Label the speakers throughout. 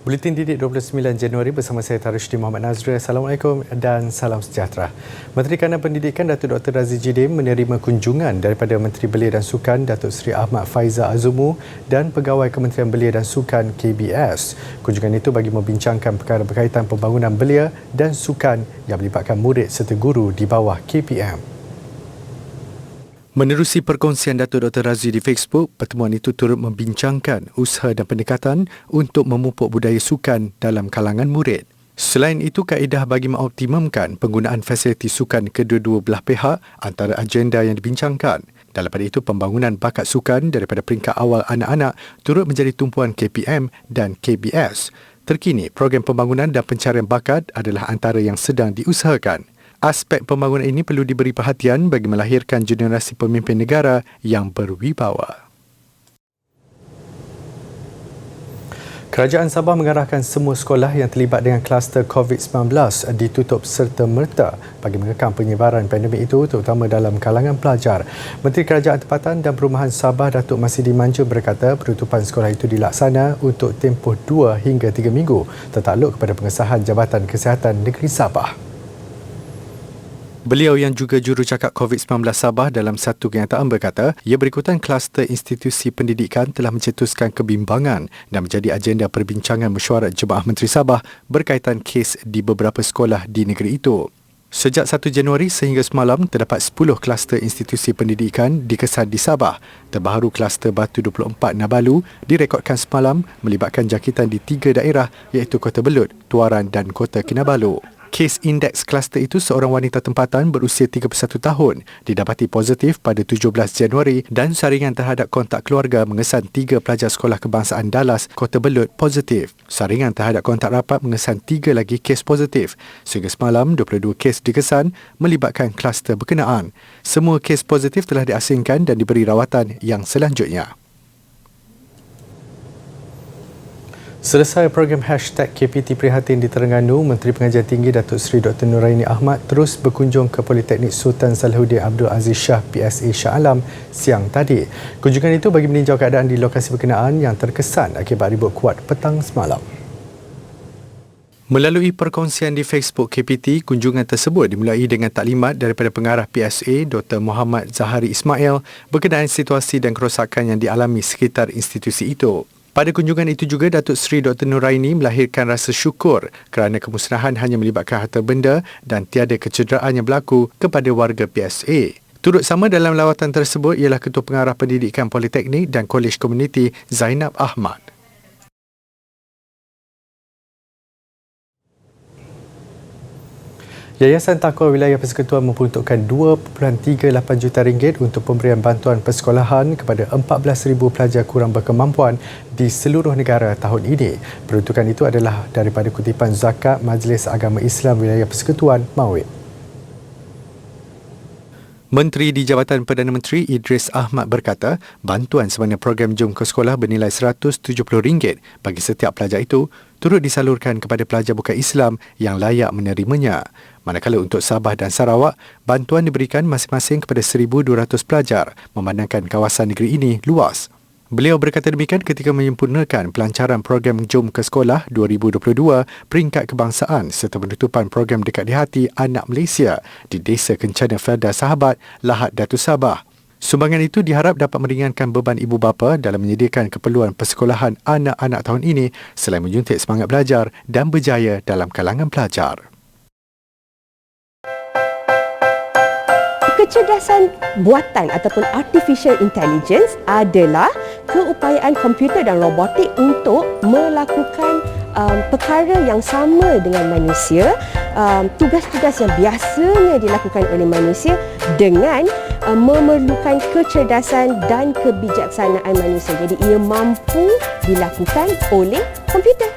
Speaker 1: Buletin Didik 29 Januari bersama saya Tarushdin Muhammad Nazri. Assalamualaikum dan salam sejahtera. Menteri Kanan Pendidikan Datuk Dr. Razzie Jidin menerima kunjungan daripada Menteri Belia dan Sukan Datuk Seri Ahmad Faizal Azumu dan Pegawai Kementerian Belia dan Sukan KBS. Kunjungan itu bagi membincangkan perkara berkaitan pembangunan belia dan sukan yang melibatkan murid serta guru di bawah KPM. Menerusi perkongsian Datuk Dr. Razzie di Facebook, pertemuan itu turut membincangkan usaha dan pendekatan untuk memupuk budaya sukan dalam kalangan murid. Selain itu, kaedah bagi mengoptimumkan penggunaan fasiliti sukan kedua-dua belah pihak antara agenda yang dibincangkan. Dalam pada itu, pembangunan bakat sukan daripada peringkat awal anak-anak turut menjadi tumpuan KPM dan KBS. Terkini, program pembangunan dan pencarian bakat adalah antara yang sedang diusahakan. Aspek pembangunan ini perlu diberi perhatian bagi melahirkan generasi pemimpin negara yang berwibawa. Kerajaan Sabah mengarahkan semua sekolah yang terlibat dengan kluster COVID-19 ditutup serta-merta bagi mengekang penyebaran pandemik itu terutama dalam kalangan pelajar. Menteri Kerajaan Tempatan dan Perumahan Sabah Datuk Masidi Manja berkata penutupan sekolah itu dilaksana untuk tempoh 2 hingga 3 minggu tertakluk kepada pengesahan Jabatan Kesihatan Negeri Sabah. Beliau yang juga jurucakap COVID-19 Sabah dalam satu kenyataan berkata, ia berikutan kluster institusi pendidikan telah mencetuskan kebimbangan dan menjadi agenda perbincangan mesyuarat Jemaah Menteri Sabah berkaitan kes di beberapa sekolah di negeri itu. Sejak 1 Januari sehingga semalam, terdapat 10 kluster institusi pendidikan dikesan di Sabah. Terbaru kluster Batu 24 Nabalu direkodkan semalam melibatkan jangkitan di 3 daerah iaitu Kota Belud, Tuaran dan Kota Kinabalu. Kes indeks kluster itu seorang wanita tempatan berusia 31 tahun didapati positif pada 17 Januari dan saringan terhadap kontak keluarga mengesan 3 pelajar sekolah kebangsaan Dallas, Kota Belud positif. Saringan terhadap kontak rapat mengesan 3 lagi kes positif. Sehingga semalam, 22 kes dikesan melibatkan kluster berkenaan. Semua kes positif telah diasingkan dan diberi rawatan yang selanjutnya. Selesai program #KPT Prihatin di Terengganu, Menteri Pengajian Tinggi Datuk Seri Dr. Nuraini Ahmad terus berkunjung ke Politeknik Sultan Salahuddin Abdul Aziz Shah PSA Shah Alam siang tadi. Kunjungan itu bagi meninjau keadaan di lokasi berkenaan yang terkesan akibat ribut kuat petang semalam. Melalui perkongsian di Facebook KPT, kunjungan tersebut dimulai dengan taklimat daripada pengarah PSA Dr. Muhammad Zahari Ismail berkenaan situasi dan kerosakan yang dialami sekitar institusi itu. Pada kunjungan itu juga, Datuk Seri Dr. Nuraini melahirkan rasa syukur kerana kemusnahan hanya melibatkan harta benda dan tiada kecederaan yang berlaku kepada warga PSA. Turut sama dalam lawatan tersebut ialah Ketua Pengarah Pendidikan Politeknik dan Kolej Komuniti Zainab Ahmad. Yayasan Takwa Wilayah Persekutuan memperuntukkan RM2.38 juta untuk pemberian bantuan persekolahan kepada 14,000 pelajar kurang berkemampuan di seluruh negara tahun ini. Peruntukan itu adalah daripada kutipan zakat Majlis Agama Islam Wilayah Persekutuan Mawib. Menteri di Jabatan Perdana Menteri Idris Ahmad berkata, bantuan sebanyak program Jom ke Sekolah bernilai RM170 bagi setiap pelajar itu turut disalurkan kepada pelajar bukan Islam yang layak menerimanya. Manakala untuk Sabah dan Sarawak, bantuan diberikan masing-masing kepada 1,200 pelajar memandangkan kawasan negeri ini luas. Beliau berkata demikian ketika menyempurnakan pelancaran program Jom ke Sekolah 2022 peringkat kebangsaan serta penutupan program Dekat di Hati Anak Malaysia di Desa Kencana Felda Sahabat, Lahad Datu Sabah. Sumbangan itu diharap dapat meringankan beban ibu bapa dalam menyediakan keperluan persekolahan anak-anak tahun ini selain menyuntik semangat belajar dan berjaya dalam kalangan pelajar.
Speaker 2: Kecerdasan buatan ataupun artificial intelligence adalah keupayaan komputer dan robotik untuk melakukan perkara yang sama dengan manusia, tugas-tugas yang biasanya dilakukan oleh manusia dengan memerlukan kecerdasan dan kebijaksanaan manusia. Jadi ia mampu dilakukan oleh komputer.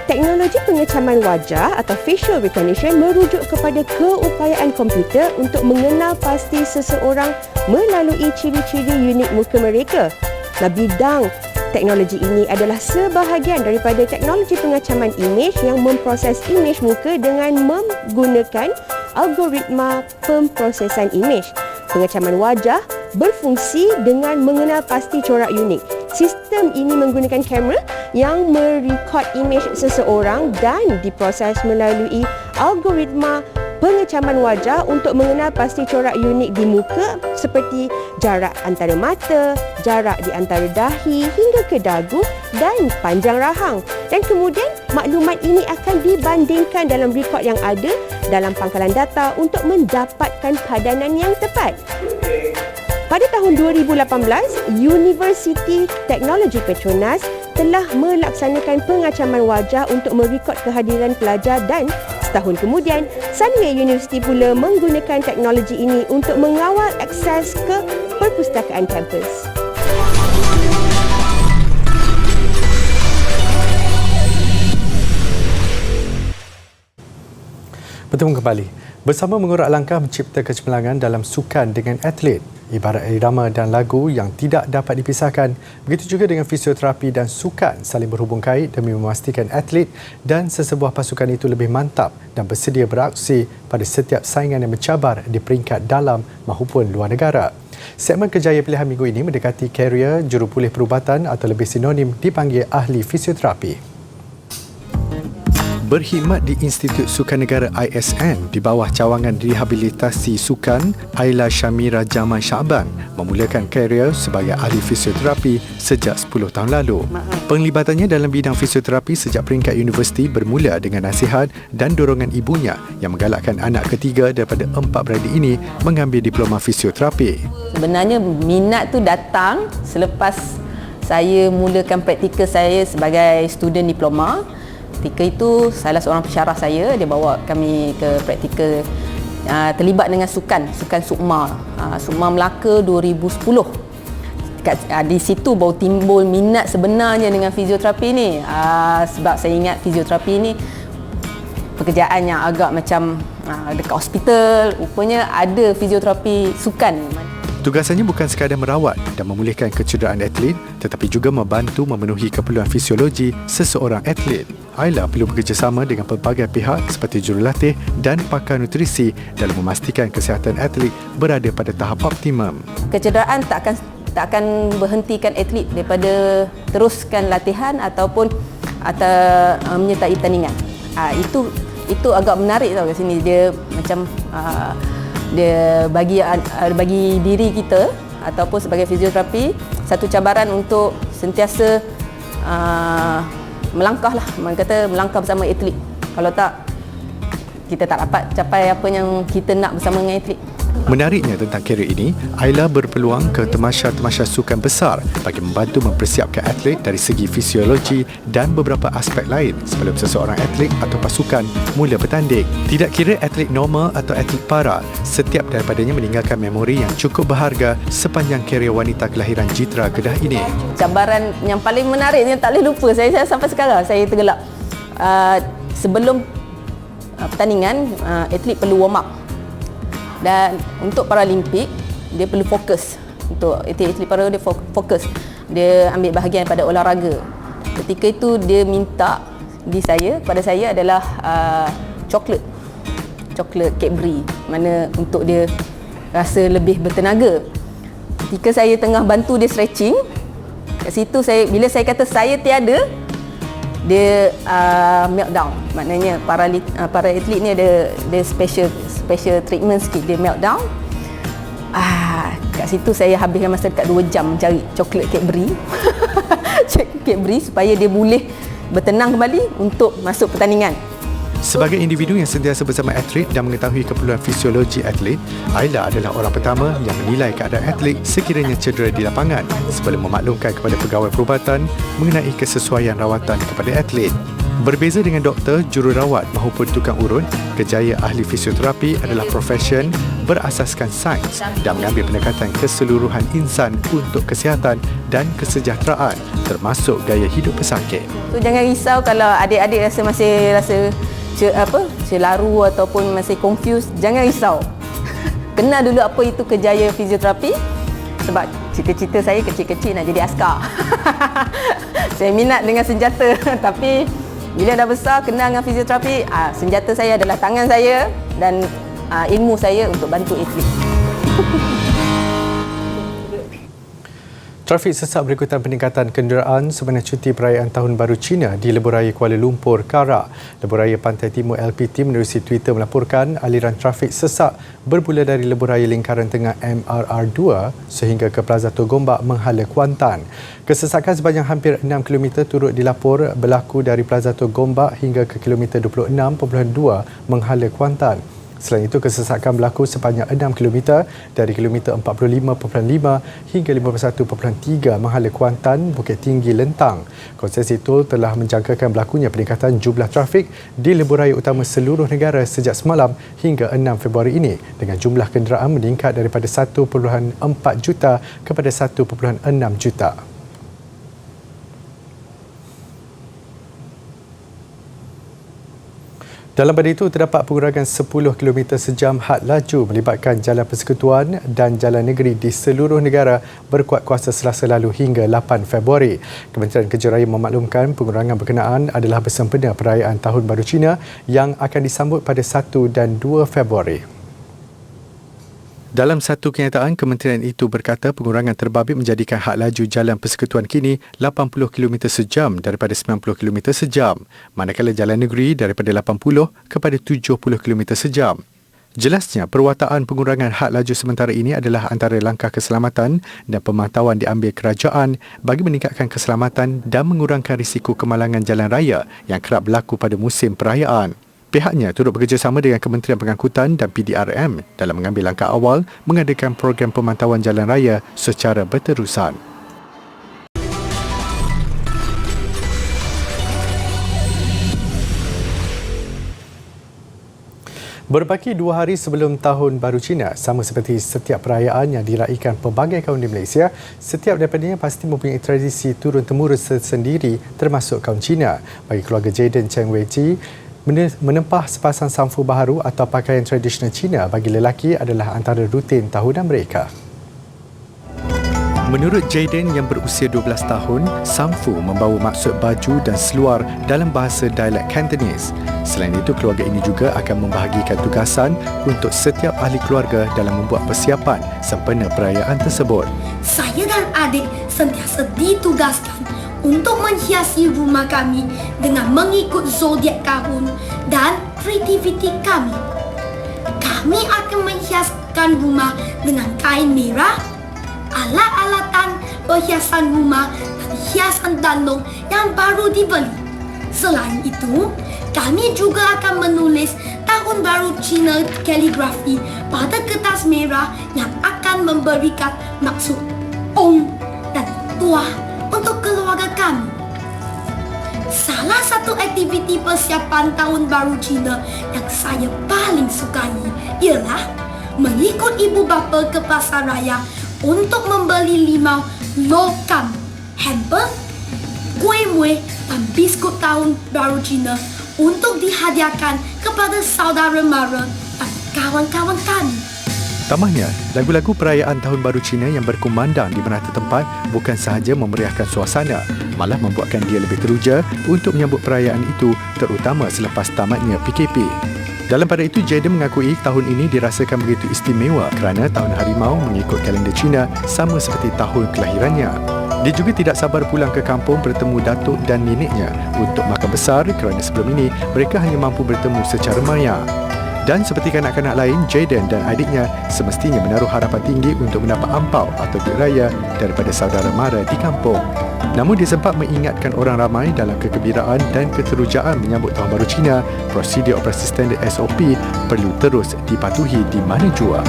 Speaker 2: Teknologi pengecaman wajah atau facial recognition merujuk kepada keupayaan komputer untuk mengenal pasti seseorang melalui ciri-ciri unik muka mereka. Bidang teknologi ini adalah sebahagian daripada teknologi pengecaman imej yang memproses imej muka dengan menggunakan algoritma pemprosesan imej. Pengecaman wajah berfungsi dengan mengenal pasti corak unik. Sistem ini menggunakan kamera yang merekod imej seseorang dan diproses melalui algoritma pengecaman wajah untuk mengenal pasti corak unik di muka seperti jarak antara mata, jarak di antara dahi hingga ke dagu dan panjang rahang. Dan kemudian maklumat ini akan dibandingkan dalam rekod yang ada dalam pangkalan data untuk mendapatkan padanan yang tepat. Pada tahun 2018, Universiti Teknologi Petronas telah melaksanakan pengacaman wajah untuk merekod kehadiran pelajar dan setahun kemudian, Sunway University pula menggunakan teknologi ini untuk mengawal akses ke perpustakaan kampus.
Speaker 1: Bertemu kembali. Bersama mengurak langkah mencipta kecemerlangan dalam sukan dengan atlet. Ibarat irama dan lagu yang tidak dapat dipisahkan, begitu juga dengan fisioterapi dan sukan saling berhubung kait demi memastikan atlet dan sesebuah pasukan itu lebih mantap dan bersedia beraksi pada setiap saingan yang mencabar di peringkat dalam maupun luar negara. Segmen Kejaya Pilihan minggu ini mendekati karier jurupulih perubatan atau lebih sinonim dipanggil ahli fisioterapi. Berkhidmat di Institut Sukan Negara ISN di bawah cawangan rehabilitasi sukan, Aila Syamira Jaman Syaban memulakan karier sebagai ahli fisioterapi sejak 10 tahun lalu. Penglibatannya dalam bidang fisioterapi sejak peringkat universiti bermula dengan nasihat dan dorongan ibunya yang menggalakkan anak ketiga daripada 4 beradik ini mengambil diploma fisioterapi.
Speaker 3: Sebenarnya minat tu datang selepas saya mulakan praktikal saya sebagai student diploma. Ketika itu salah seorang pensyarah saya, dia bawa kami ke praktikal terlibat dengan sukan Sukma. Sukma Melaka 2010. Di situ baru timbul minat sebenarnya dengan fisioterapi ni. Sebab saya ingat fisioterapi ni pekerjaan yang agak macam dekat hospital, rupanya ada fisioterapi sukan.
Speaker 1: Tugasannya bukan sekadar merawat dan memulihkan kecederaan atlet, tetapi juga membantu memenuhi keperluan fisiologi seseorang atlet. Aila perlu bekerjasama dengan pelbagai pihak seperti jurulatih dan pakar nutrisi dalam memastikan kesihatan atlet berada pada tahap optimum.
Speaker 3: Kecederaan tak akan berhentikan atlet daripada teruskan latihan ataupun menyertai pertandingan. Itu agak menarik tau kat sini. Dia macam dia bagi diri kita ataupun sebagai fisioterapi satu cabaran untuk sentiasa melangkah bersama atlet. Kalau tak, kita tak dapat capai apa yang kita nak bersama dengan atlet.
Speaker 1: Menariknya tentang karier ini, Aila berpeluang ke temasya-temasya sukan besar bagi membantu mempersiapkan atlet dari segi fisiologi dan beberapa aspek lain sebelum seseorang atlet atau pasukan mula bertanding. Tidak kira atlet normal atau atlet para, setiap daripadanya meninggalkan memori yang cukup berharga sepanjang karier wanita kelahiran Jitra Kedah ini.
Speaker 3: Cabaran yang paling menarik yang tak boleh lupa saya sampai sekarang saya tergelak. Sebelum pertandingan, atlet perlu warm up. Dan untuk Paralimpik, dia perlu fokus. Untuk atlet para dia fokus. Dia ambil bahagian pada olahraga. Ketika itu dia minta kepada saya adalah coklat Cadbury, mana untuk dia rasa lebih bertenaga. Ketika saya tengah bantu dia stretching, kat situ bila saya kata saya tiada, dia meltdown. Maknanya para atlet ni ada special treatment sikit, dia meltdown. Kat situ saya habiskan masa dekat 2 jam mencari coklat Cadbury supaya dia boleh bertenang kembali untuk masuk pertandingan.
Speaker 1: Sebagai individu yang sentiasa bersama atlet dan mengetahui keperluan fisiologi atlet, Aila adalah orang pertama yang menilai keadaan atlet sekiranya cedera di lapangan sebelum memaklumkan kepada pegawai perubatan mengenai kesesuaian rawatan kepada atlet. Berbeza dengan doktor, jururawat maupun tukang urut, kerjaya ahli fisioterapi adalah profesion berasaskan sains dan mengambil pendekatan keseluruhan insan untuk kesihatan dan kesejahteraan termasuk gaya hidup pesakit.
Speaker 3: So, jangan risau kalau adik-adik masih rasa celaru ataupun masih confused, jangan risau. Kenal dulu apa itu kerjaya fisioterapi. Sebab cita-cita saya kecil-kecil nak jadi askar. Saya minat dengan senjata tapi bila dah besar kenal dengan fisioterapi, senjata saya adalah tangan saya dan ilmu saya untuk bantu atlet.
Speaker 1: Trafik sesak berikutan peningkatan kenderaan sempena cuti perayaan Tahun Baru Cina di Lebuhraya Kuala Lumpur, Karak. Lebuhraya Pantai Timur LPT menerusi Twitter melaporkan aliran trafik sesak bermula dari Lebuhraya Lingkaran Tengah MRR2 sehingga ke Plaza Togombak menghala Kuantan. Kesesakan sepanjang hampir 6 km turut dilapor berlaku dari Plaza Togombak hingga ke kilometer 26.2 menghala Kuantan. Selain itu, kesesakan berlaku sepanjang 6 km dari kilometer 45.5 hingga 51.3 menghala Kuantan, Bukit Tinggi, Lentang. Konsesi tol telah menjangkakan berlakunya peningkatan jumlah trafik di lebuhraya utama seluruh negara sejak semalam hingga 6 Februari ini dengan jumlah kenderaan meningkat daripada 1.4 juta kepada 1.6 juta. Dalam pada itu, terdapat pengurangan 10 km sejam had laju melibatkan jalan persekutuan dan jalan negeri di seluruh negara berkuat kuasa Selasa lalu hingga 8 Februari. Kementerian Kerja Raya memaklumkan pengurangan berkenaan adalah bersempena perayaan Tahun Baru Cina yang akan disambut pada 1 dan 2 Februari. Dalam satu kenyataan, kementerian itu berkata pengurangan terbabit menjadikan had laju jalan persekutuan kini 80 km sejam daripada 90 km sejam, manakala jalan negeri daripada 80 kepada 70 km sejam. Jelasnya, perwataan pengurangan had laju sementara ini adalah antara langkah keselamatan dan pemantauan diambil kerajaan bagi meningkatkan keselamatan dan mengurangkan risiko kemalangan jalan raya yang kerap berlaku pada musim perayaan. Pihaknya turut bekerjasama dengan Kementerian Pengangkutan dan PDRM dalam mengambil langkah awal mengadakan program pemantauan jalan raya secara berterusan. Berbaki 2 hari sebelum Tahun Baru Cina, sama seperti setiap perayaan yang diraikan pelbagai kaum di Malaysia, setiap daripadanya pasti mempunyai tradisi turun-temurun tersendiri termasuk kaum Cina. Bagi keluarga Jayden Cheng Wei Ji, menempah sepasang samfu baharu atau pakaian tradisional Cina bagi lelaki adalah antara rutin tahunan mereka. Menurut Jayden yang berusia 12 tahun, samfu membawa maksud baju dan seluar dalam bahasa dialek Cantonese. Selain itu, keluarga ini juga akan membahagikan tugasan untuk setiap ahli keluarga dalam membuat persiapan sempena perayaan tersebut.
Speaker 4: Saya dan adik sentiasa ditugaskan untuk menghiasi rumah kami dengan mengikut zodiak tahun dan kreativiti kami. Kami akan menghiaskan rumah dengan kain merah, alat-alatan perhiasan rumah dan hiasan dandong yang baru dibeli. Selain itu, kami juga akan menulis Tahun Baru Cina kaligrafi pada kertas merah yang akan memberikan maksud Om dan Tuah untuk keluarga kami. Salah satu aktiviti persiapan Tahun Baru Cina yang saya paling sukai ialah mengikut ibu bapa ke pasar raya untuk membeli limau lokam, hamper, kuih muih dan biskut Tahun Baru Cina untuk dihadiahkan kepada saudara mara dan kawan-kawan kami.
Speaker 1: Tambahnya, lagu-lagu perayaan Tahun Baru Cina yang berkumandang di merata tempat bukan sahaja memeriahkan suasana, malah membuatkan dia lebih teruja untuk menyambut perayaan itu, terutama selepas tamatnya PKP. Dalam pada itu, Jayden mengakui tahun ini dirasakan begitu istimewa kerana tahun harimau mengikut kalender Cina sama seperti tahun kelahirannya. Dia juga tidak sabar pulang ke kampung bertemu datuk dan neneknya untuk makan besar kerana sebelum ini mereka hanya mampu bertemu secara maya. Dan seperti kanak-kanak lain, Jayden dan adiknya semestinya menaruh harapan tinggi untuk mendapat ampau atau duit raya daripada saudara mara di kampung. Namun dia sempat mengingatkan orang ramai dalam kegembiraan dan keterujaan menyambut Tahun Baru Cina, prosedur operasi standard SOP perlu terus dipatuhi di mana jua.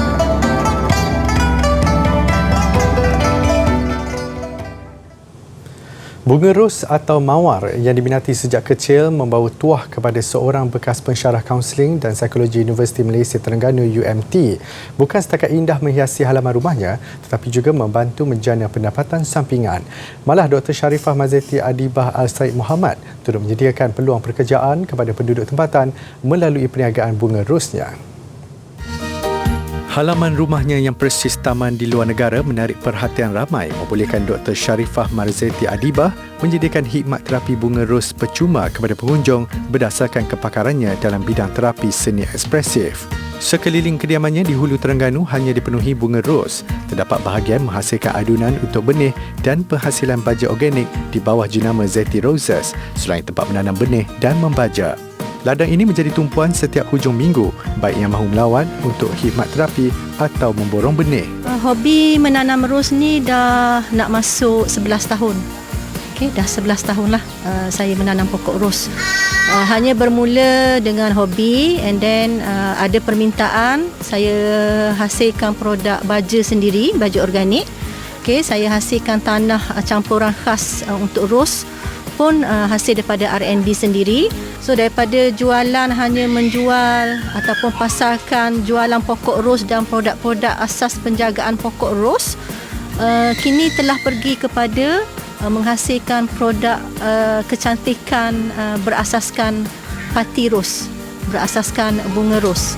Speaker 1: Bunga ros atau mawar yang diminati sejak kecil membawa tuah kepada seorang bekas pensyarah kaunseling dan psikologi Universiti Malaysia Terengganu UMT. Bukan setakat indah menghiasi halaman rumahnya, tetapi juga membantu menjana pendapatan sampingan. Malah Dr. Sharifah Mazeti Adibah Al-Said Muhammad turut menyediakan peluang pekerjaan kepada penduduk tempatan melalui perniagaan bunga rosnya. Halaman rumahnya yang persis taman di luar negara menarik perhatian ramai, membolehkan Dr. Sharifah Marzeti Adibah menyediakan khidmat terapi bunga ros percuma kepada pengunjung berdasarkan kepakarannya dalam bidang terapi seni ekspresif. Sekeliling kediamannya di Hulu Terengganu hanya dipenuhi bunga ros. Terdapat bahagian menghasilkan adunan untuk benih dan penghasilan baja organik di bawah jenama Zeti Roses selain tempat menanam benih dan membaja. Ladang ini menjadi tumpuan setiap hujung minggu, baik yang mahu melawat untuk khidmat terapi atau memborong benih.
Speaker 5: Hobi menanam ros ni dah nak masuk 11 tahun. Okey, dah 11 tahun lah saya menanam pokok ros. Hanya bermula dengan hobi and then ada permintaan, saya hasilkan produk baja sendiri, baja organik. Okey, saya hasilkan tanah campuran khas untuk ros pun hasil daripada R&D sendiri. So daripada jualan hanya menjual ataupun pasarkan jualan pokok ros dan produk-produk asas penjagaan pokok ros, kini telah pergi kepada menghasilkan produk kecantikan berasaskan pati ros, berasaskan bunga ros.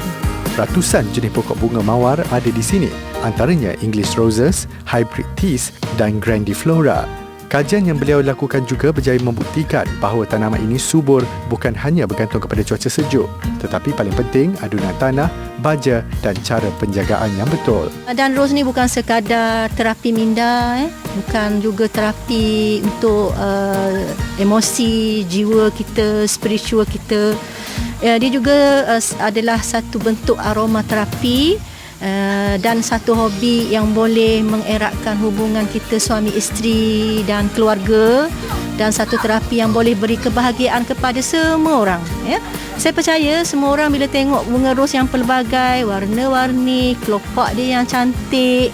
Speaker 1: Ratusan jenis pokok bunga mawar ada di sini, antaranya English Roses, Hybrid Teas dan Grandiflora. Kajian yang beliau lakukan juga berjaya membuktikan bahawa tanaman ini subur bukan hanya bergantung kepada cuaca sejuk, tetapi paling penting adunan tanah, baja dan cara penjagaan yang betul.
Speaker 5: Dan ros ni bukan sekadar terapi minda, bukan juga terapi untuk emosi jiwa kita, spiritual kita. Dia juga adalah satu bentuk aromaterapi dan satu hobi yang boleh mengeratkan hubungan kita suami isteri dan keluarga, dan satu terapi yang boleh beri kebahagiaan kepada semua orang. Saya percaya semua orang bila tengok bunga ros yang pelbagai, warna-warni, kelopak dia yang cantik,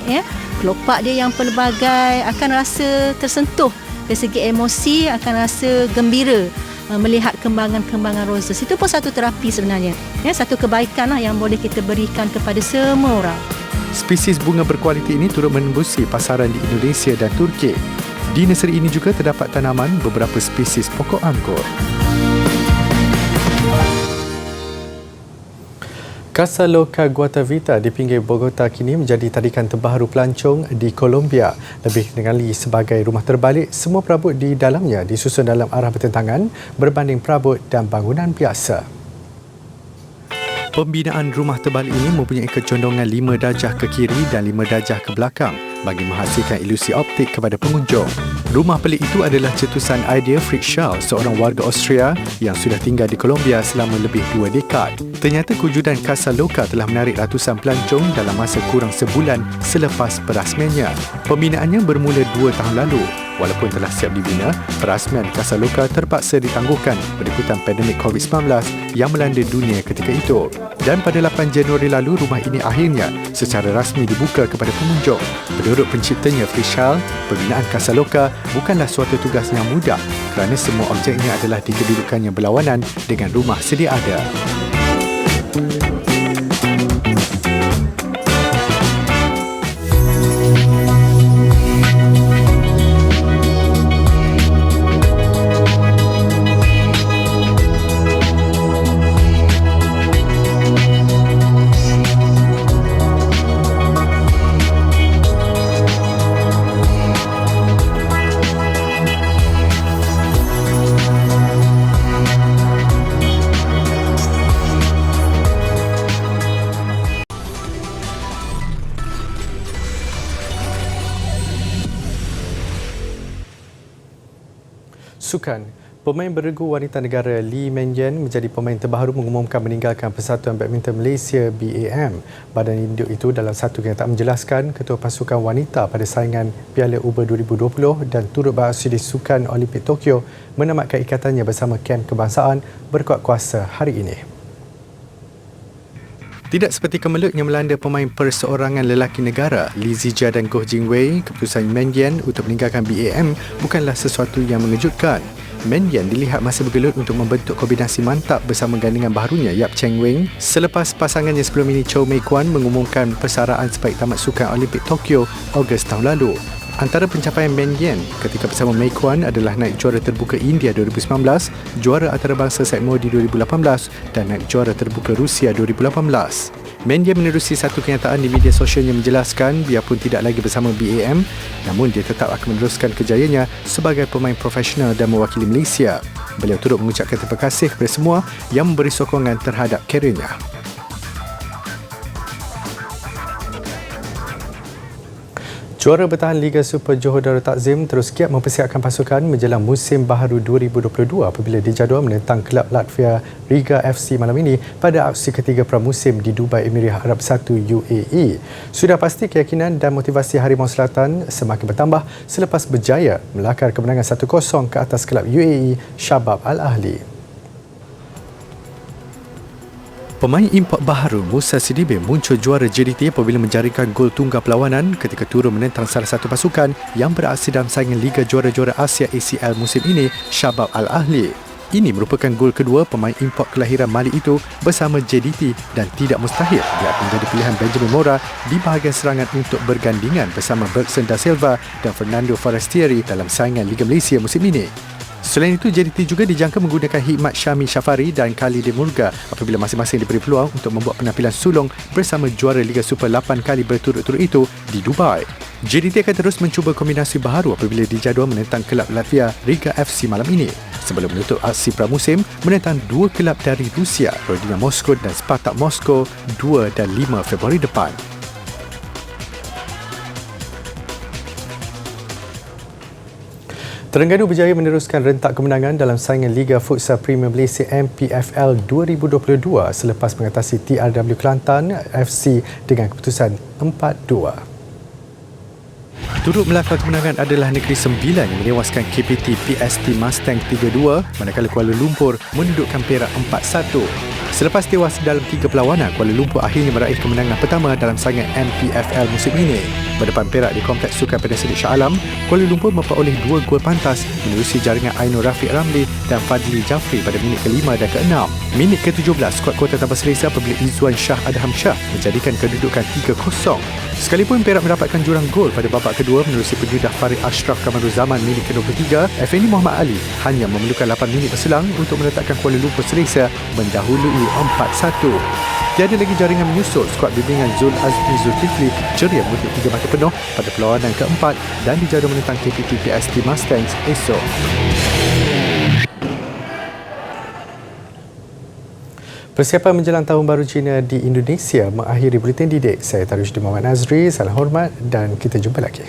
Speaker 5: kelopak dia yang pelbagai, akan rasa tersentuh dari segi emosi, akan rasa gembira melihat kembangan-kembangan roses. Itu pun satu terapi sebenarnya, satu kebaikan lah yang boleh kita berikan kepada semua orang.
Speaker 1: Spesies bunga berkualiti ini turut menembusi pasaran di Indonesia dan Turki. Di nursery ini juga terdapat tanaman beberapa spesies pokok anggur. Casa Loca Guatavita di pinggir Bogota kini menjadi tarikan terbaru pelancong di Colombia. Lebih dikenali sebagai rumah terbalik, semua perabot di dalamnya disusun dalam arah bertentangan berbanding perabot dan bangunan biasa. Pembinaan rumah terbalik ini mempunyai kecondongan 5 darjah ke kiri dan 5 darjah ke belakang bagi menghasilkan ilusi optik kepada pengunjung. Rumah pelik itu adalah cetusan idea Fritz Schall, seorang warga Austria yang sudah tinggal di Colombia selama lebih 2 dekad. Ternyata kewujudan Casa Loca telah menarik ratusan pelancong dalam masa kurang sebulan selepas perasmiannya. Pembinaannya bermula 2 tahun lalu. Walaupun telah siap dibina, perasmian Casa Loca terpaksa ditangguhkan berikutan pandemik COVID-19 yang melanda dunia ketika itu. Dan pada 8 Januari lalu, rumah ini akhirnya secara rasmi dibuka kepada pengunjung. Menurut penciptanya Fritz Schall, pembinaan Casa Loca bukanlah suatu tugas yang mudah kerana semua objeknya adalah di kedudukan yang berlawanan dengan rumah sedia ada. Sukan. Pemain beregu wanita negara Lee Mengyan menjadi pemain terbaru mengumumkan meninggalkan Persatuan Badminton Malaysia BAM. Badan induk itu dalam satu kenyataan menjelaskan ketua pasukan wanita pada saingan Piala Uber 2020 dan turut beraksi di Sukan Olimpik Tokyo menamatkan ikatannya bersama kem kebangsaan berkuat kuasa hari ini. Tidak seperti kemelut yang melanda pemain perseorangan lelaki negara, Lee Zijia dan Goh Jingwei, keputusan Mengyan untuk meninggalkan BAM bukanlah sesuatu yang mengejutkan. Mengyan dilihat masih bergelut untuk membentuk kombinasi mantap bersama gandingan baharunya Yap Cheng Wing selepas pasangannya sebelum ini Chow Mei Kwan mengumumkan persaraan sebaik tamat Sukan Olimpik Tokyo Ogos tahun lalu. Antara pencapaian Mengyan ketika bersama Mei Kwan adalah naik juara terbuka India 2019, juara antarabangsa Saitmodi 2018 dan naik juara terbuka Rusia 2018. Mengyan menerusi satu kenyataan di media sosialnya menjelaskan biarpun tidak lagi bersama BAM, namun dia tetap akan meneruskan kejayaannya sebagai pemain profesional dan mewakili Malaysia. Beliau turut mengucapkan terima kasih kepada semua yang memberi sokongan terhadap karirnya. Juara bertahan Liga Super Johor Darul Takzim terus giat mempersiapkan pasukan menjelang musim baharu 2022 apabila dijadual menentang kelab Latvia Riga FC malam ini pada aksi ketiga pramusim di Dubai, Emirat Arab Satu UAE. Sudah pasti keyakinan dan motivasi Harimau Selatan semakin bertambah selepas berjaya melakar kemenangan 1-0 ke atas kelab UAE Shabab Al-Ahli. Pemain import baharu Musa Sidibe muncul juara JDT apabila menjaringkan gol tunggal perlawanan ketika turun menentang salah satu pasukan yang beraksi dalam saingan Liga Juara-Juara Asia ACL musim ini, Shabab Al-Ahli. Ini merupakan gol kedua pemain import kelahiran Mali itu bersama JDT dan tidak mustahil dia akan menjadi pilihan Benjamin Mora di bahagian serangan untuk bergandingan bersama Bergson da Silva dan Fernando Forestieri dalam saingan Liga Malaysia musim ini. Selain itu, JDT juga dijangka menggunakan Hikmat Syami Syafari dan Khalid Murga apabila masing-masing diberi peluang untuk membuat penampilan sulung bersama juara Liga Super 8 kali berturut-turut itu di Dubai. JDT akan terus mencuba kombinasi baharu apabila dijadual menentang kelab Latvia Riga FC malam ini sebelum menutup aksi pramusim menentang dua kelab dari Rusia, Rodina Moskow dan Spartak Moskow 2 dan 5 Februari depan. Terengganu berjaya meneruskan rentak kemenangan dalam saingan Liga Futsal Premier Malaysia MPFL 2022 selepas mengatasi TRW Kelantan FC dengan keputusan 4-2. Turut melakar kemenangan adalah Negeri Sembilan yang menewaskan KPT PST Mustang 3-2 manakala Kuala Lumpur mendudukkan Perak 4-1. Selepas tewas dalam 3 perlawanan, Kuala Lumpur akhirnya meraih kemenangan pertama dalam saingan MPFL musim ini. Berdepan Perak di Kompleks Sukan pada Sedik Shah Alam, Kuala Lumpur memperoleh 2 gol pantas menerusi jaringan Ainur Rafiq Ramli dan Fadli Jafri pada minit ke-5 dan ke-6. Minit ke-17, skuad Kota Tambah Selesa apabila Izzuan Shah Adham Shah menjadikan kedudukan 3-0. Sekalipun Perak mendapatkan jurang gol pada babak kedua menerusi penjudah Farid Ashraf Kamaruzzaman minit ke-23, Effendi Muhammad Ali hanya memerlukan 8 minit berselang untuk meletakkan Kuala Lumpur Selesa mendahului 4-1. Tiada lagi jaringan menyusul, skuad bimbingan Zul Azmi Zulkifli ceria mengutip 3 mata penuh pada perlawanan keempat dan dijadual menentang KPT PST Mustangs esok. Persiapan menjelang Tahun Baru Cina di Indonesia mengakhiri Buletin Didik. Saya Tarusydi Muhammad Nazri, salam hormat dan kita jumpa lagi.